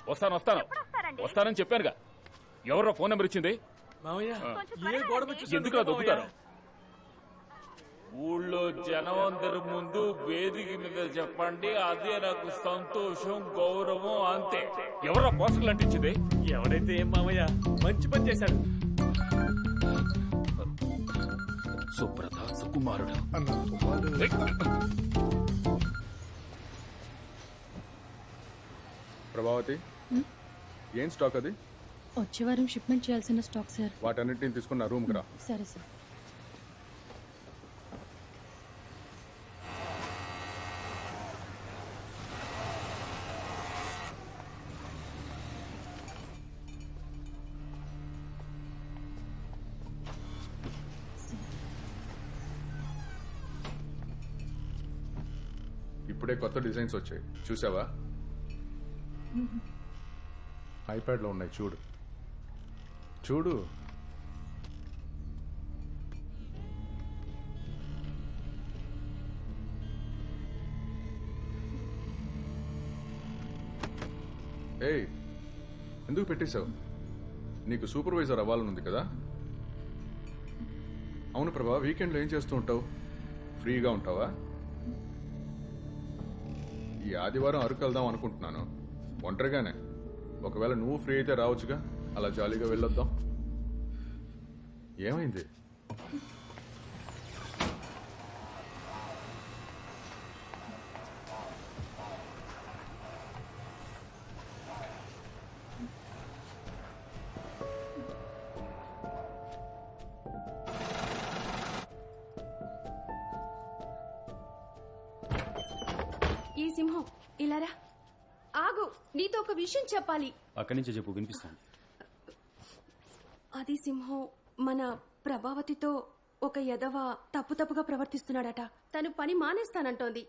వస్తానని చెప్పానుగా. ఎవరో ఫోన్ నెంబర్ ఇచ్చింది? ఎందుకు దొక్కుతారు? ఊళ్ళో జనం అందరి ముందు వేదిక మీద చెప్పండి, అదే నాకు సంతోషం, గౌరవం, అంతే. ఎవరో పోస్టర్లు అంటించింది? ఎవరైతే ఏం మామయ్య, మంచి పని చేశాడు. సుబ్రత సుకుమారుడు. ప్రభావతి, ఏం స్టాక్ అది? వచ్చే వారం షిప్మెంట్ చేయాల్సిన స్టాక్ సార్. వాటన్నిటిని తీసుకున్న రూమ్కి రా. సరే సార్. ఇప్పుడే కొత్త డిజైన్స్ వచ్చాయి, చూసావా? ఐప్యాడ్లో ఉన్నాయి, చూడు చూడు. ఏయ్, ఎందుకు పెట్టేశావు? నీకు సూపర్వైజర్ అవ్వాలనుంది కదా? అవును ప్రభా, వీకెండ్లో ఏం చేస్తూ ఉంటావు? ఫ్రీగా ఉంటావా? ఈ ఆదివారం అరకు వెళ్దాం అనుకుంటున్నాను, ఒంటరిగానే. ఒకవేళ నువ్వు ఫ్రీ అయితే రావచ్చుగా, అలా జాలీగా వెళ్ళొద్దాం. ఏమైంది? ఈ సింహం ఇలారా. ఆగు, నీతో ఒక విషయం చెప్పాలి. అక్కడి నుంచి చెప్పు, వినిపిస్తాను. అది సింహం మన ప్రభావతితో ఒక ఎదవ తప్పుగా ప్రవర్తిస్తున్నాడట. తను పని మానేస్తానంటోంది.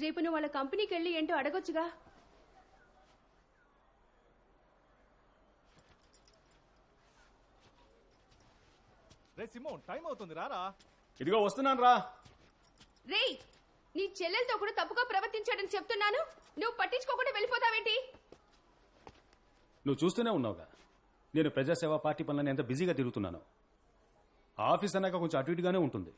రేపు నువ్వు వాళ్ళ కంపెనీకి వెళ్ళి ఏంటో అడగొచ్చుగా. రే సింహం, టైం అవుతుంది, రారా. ఇదిగో వస్తున్నాను రా. రేయ్, నీ చెల్లెలతో కూడా తప్పుగా ప్రవర్తించాడని చెప్తున్నాను, నువ్వు పట్టించుకోకుండా వెళ్ళిపోతావేంటి? నువ్వు చూస్తూనే ఉన్నావుగా, నేను ప్రజాసేవా పార్టీ పనులను ఎంత బిజీగా తిరుగుతున్నాను. ఆఫీస్ అన్నాక కొంచెం అటు ఇటుగానే ఉంటుంది.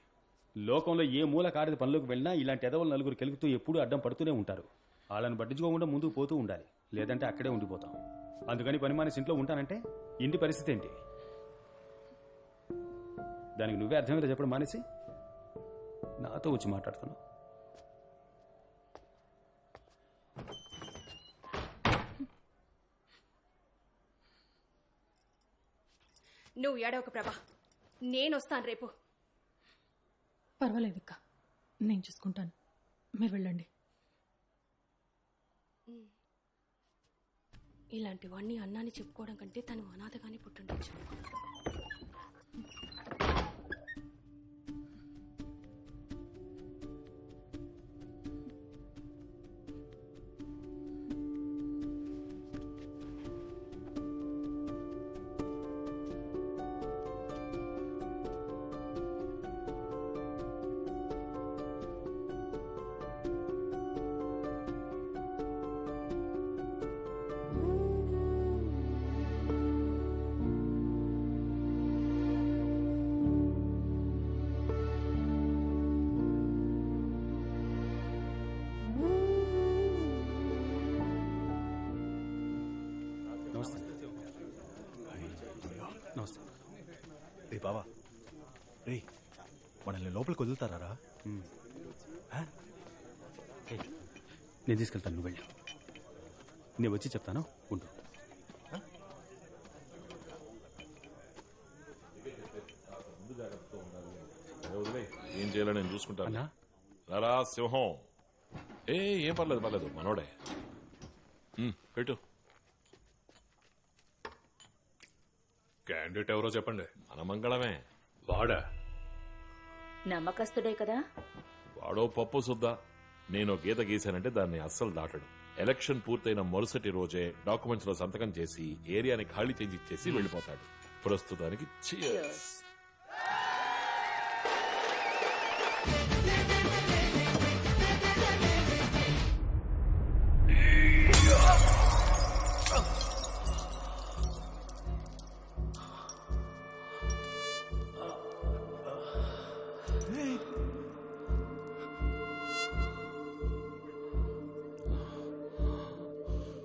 లోకంలో ఏ మూల కాడిది పనులకు వెళ్ళినా ఇలాంటి ఎదవలు నలుగురు కెలుగుతూ ఎప్పుడూ అడ్డం పడుతూనే ఉంటారు. వాళ్ళని పట్టించుకోకుండా ముందుకు పోతూ ఉండాలి, లేదంటే అక్కడే ఉండిపోతాం. అందుకని పని మానేసి ఇంట్లో ఉంటానంటే ఇంటి పరిస్థితి ఏంటి? దానికి నువ్వే అర్థమయ్యేలా చెప్పడం మానేసి నాతో వచ్చి మాట్లాడుతున్నావు. నువ్వు ఏడవక ప్రభా, నేనొస్తాను రేపు. పర్వాలేదు అక్క, నేను చూసుకుంటాను, మీరు వెళ్ళండి. ఇలాంటివన్నీ అన్నాన్ని చెప్పుకోవడం కంటే తను అనాథగానే పుట్టుండొచ్చు. నమస్తే. రే బావా, రే మనల్ని లోపలికి వదులుతారా? నేను తీసుకెళ్తాను, నువ్వు వెళ్ళి. నేను వచ్చి చెప్తాను, ఉండు. ఏం చేయాలో నేను చూసుకుంటాను. అన్నా, రారా సింహం. ఏం పర్లేదు మనోడే. పెట్టు. క్యాండిడేట్ ఎవరో చెప్పండి. మన మంగళమే. వాడా? నమ్మకస్తుడే కదా. వాడో పప్పు సుద్దా. నేను గీత గీశానంటే దాన్ని అస్సలు దాటడు. ఎలక్షన్ పూర్తయిన మరుసటి రోజే డాక్యుమెంట్స్ లో సంతకం చేసి ఏరియాని ఖాళీ చేసి ఇచ్చేసి వెళ్ళిపోతాడు. ప్రస్తుతానికి cheers.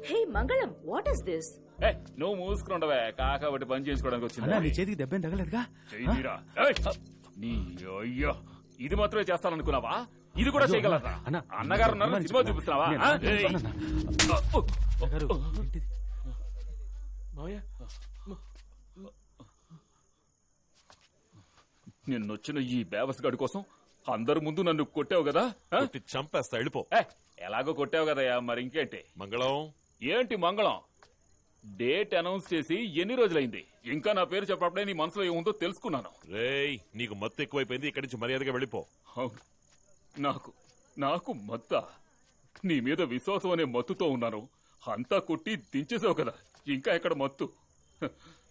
హే మంగళం, వాట్ ఇస్ దిస్? నువ్వు మూసుకుండవే, కాకబట్టి పని చేసుకోవడానికి అన్నా నీ వచ్చింది. చేతికి దెబ్బేం తగలేదుగా నీ అయ్యో, ఇది మాత్రమే చేస్తాననుకున్నావా? ఇది కూడా చేయగలరా? అన్న, అన్నగారు ఉన్నారు, సినిమా చూపిస్తున్నావా? ఆ? ఏయ్. అన్నగారు, ఏంటిది? మావయ్య నిన్నొచ్చిన ఈ బేవస్ గడి కోసం అందరి ముందు నన్ను కొట్టావు కదా? ఆ? కొట్టి చంపేస్తా, వెళ్ళిపో. ఎలాగో కొట్టావు కదయ్యా, మరి ఇంకేంటి? మంగళం, ఏంటి మంగళం? డేట్ అనౌన్స్ చేసి ఎన్ని రోజులైంది? ఇంకా నా పేరు చెప్పప్పుడే నీ మనసులో ఏముందో తెలుసుకున్నాను. రేయ్ నీకు మత్తు ఎక్కువైపోయింది, ఇక్కడి నుంచి మర్యాదగా వెళ్ళిపో. అవును, నాకు మత్త. నీ మీద విశ్వాసం అనే మత్తుతో ఉన్నాను. అంతా కొట్టి దించేసావు కదా, ఇంకా ఎక్కడ మత్తు?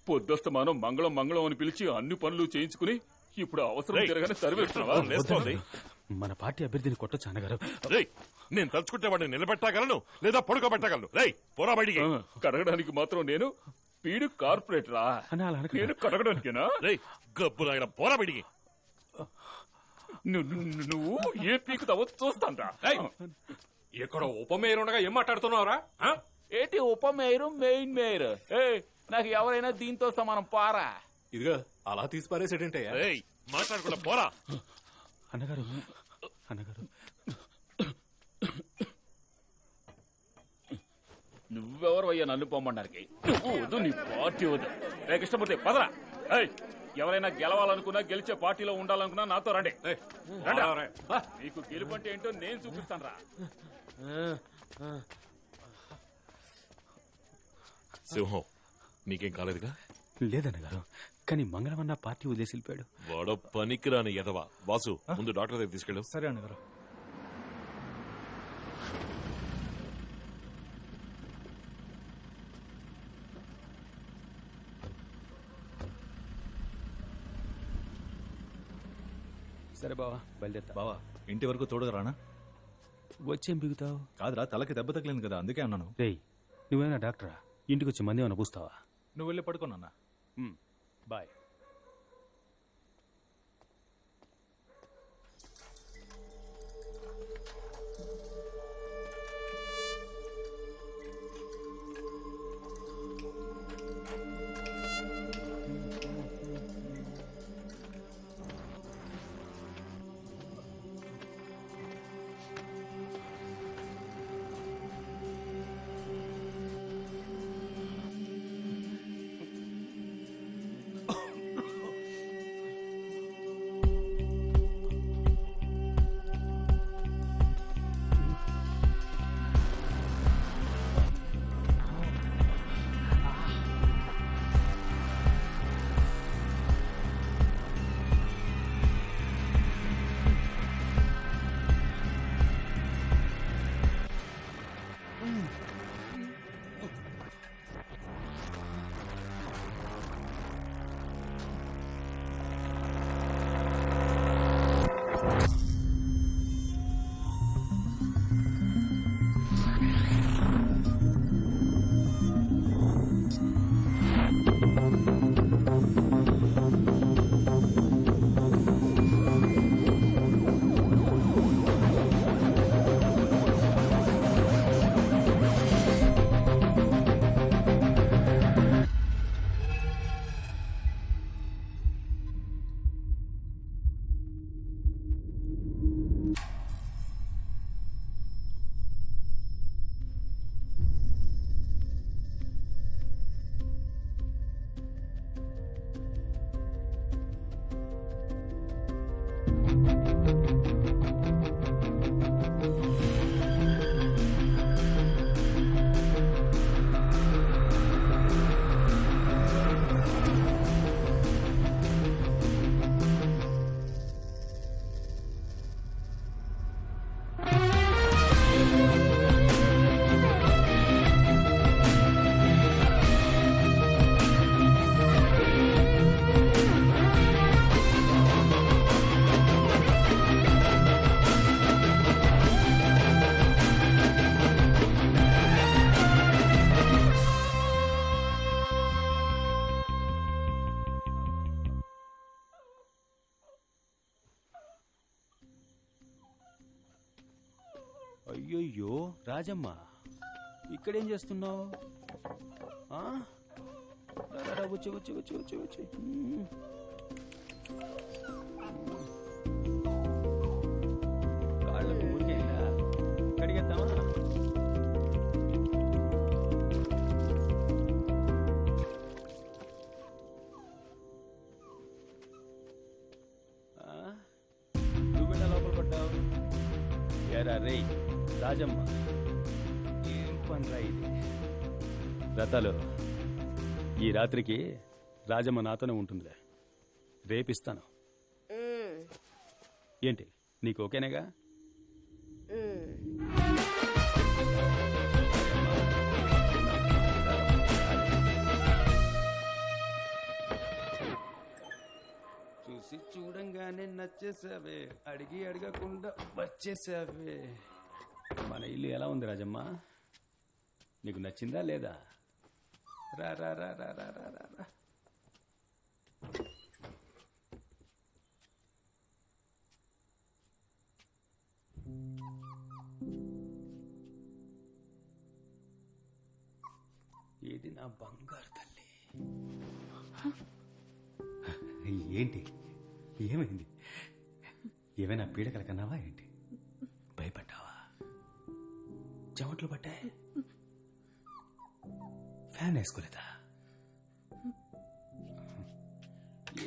పొద్దస్తమానం మంగళం మంగళం అని పిలిచి అన్ని పనులు చేయించుకుని ఇప్పుడు అవసరం రేయ్, తిరగానే తరివేస్తున్నావా? లేస్తోంది. మన పార్టీ అభ్యర్థిని కొట్టొచ్చు అన్నగారు. రేయ్ నేను తలుచుకుంటే వాడిని నిలబెట్టగలను లేదా పడుకోబెట్టగలను. రేయ్ పోరా బయటికి. కడగడానికి మాత్రం నేను పీడు కార్పొరేటరా? అన్నా, అలా అనకండి. నేను కడగడానికేనా? రేయ్ గబ్బు నాయన, పోరా బయటికి. నువ్వు ఏ పీకుతావో చూస్తాంరా. ఇక్కడ ఉప మేయర్ ఉండగా ఏం మాట్లాడుతున్నావురా? ఏంటి ఉప మేయరు, మెయిన్ మేయర్? నాకు ఎవరైనా దీంతో సమానం పారా. ఇదిగా అలా తీసి పారేసేటంటే రేయ్ మాట్లాడకుండా పోరా. అన్నగారు, అన్నగారు, నువ్వెవరు నన్ను పొమ్మడానికి? నువ్వు వద్దు, నీ పార్టీ వద్దు. రే కృష్ణమూర్తి పదరా. ఎవరైనా గెలవాలనుకున్నా, గెలిచే పార్టీలో ఉండాలనుకున్నా నాతో రండి. మీకు గెలుపు అంటే ఏంటో నేను చూపిస్తాను రా. సింహం నీకేం కాలేదుగా? లేదన్నగారు, కానీ మంగళవన్న పార్టీ వదిలేసి వెళ్ళిపోయాడు. వాడో పనికిరాని ఎదవా. వాసు ముందు డాక్టర్ దగ్గర తీసుకెళ్ళు. సరే అన్నగారు. సరే బావా, బయలుదేరుతా. బావా ఇంటి వరకు తోడుగా రానా? వచ్చేం బిగుతావు? కాదురా, తలకి దెబ్బ తగిలింది కదా, అందుకే అన్నాను. రేయ్, నువ్వేనా డాక్టరా? ఇంటికి వచ్చి మంది ఏమైనా పూస్తావా? నువ్వు వెళ్ళి పడుకోనన్నా. బాయ్. అయ్యయ్యో రాజమ్మ, ఇక్కడేం చేస్తున్నావు? వచ్చి వచ్చి వచ్చి వచ్చి వచ్చి కాళ్ళకు ఊరికేందా? కడిగేద్దామా? నువ్వెలా లోపల పడ్డావు? ఏరా రే రాజమ్మ, ఏం పనిరా ఇది? రథాలు, ఈ రాత్రికి రాజమ్మ నాతోనే ఉంటుందిలే. రేపిస్తాను. ఏంటి, నీకు ఓకేనేగా? చూసి చూడంగానే నచ్చేసావే, అడిగి అడగకుండా వచ్చేసావే. మన ఇల్లు ఎలా ఉంది రాజమ్మ? నీకు నచ్చిందా లేదా? రా రా రా రా రా రా రా రా. ఇది నా బంగారు తల్లి. ఏంటి, ఏమైంది? ఏమైనా పీడకల కన్నావా ఏంటి? భయపడ్డావా? చెమట్లు పట్టాయి? ఫ్యాన్ వేసుకోలేదా?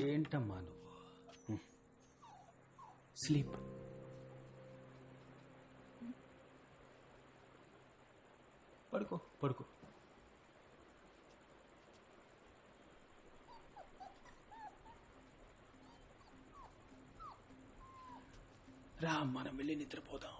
ఏంటమ్మా నువ్వు? స్లీప్. పడుకో పడుకో. రా, మనం వెళ్ళి నిద్రపోదాం.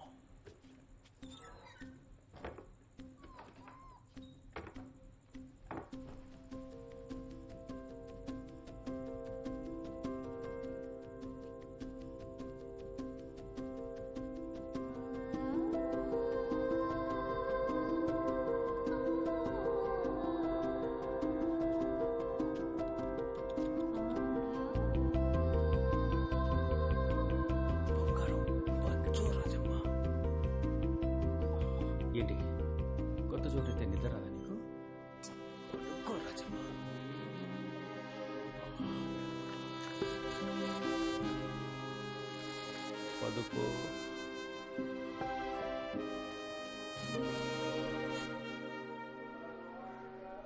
ఏంటి, కొత్త చోటైతే నిద్ర రాదా నీకు? పడుకో రాజమ్మ. పడుకో.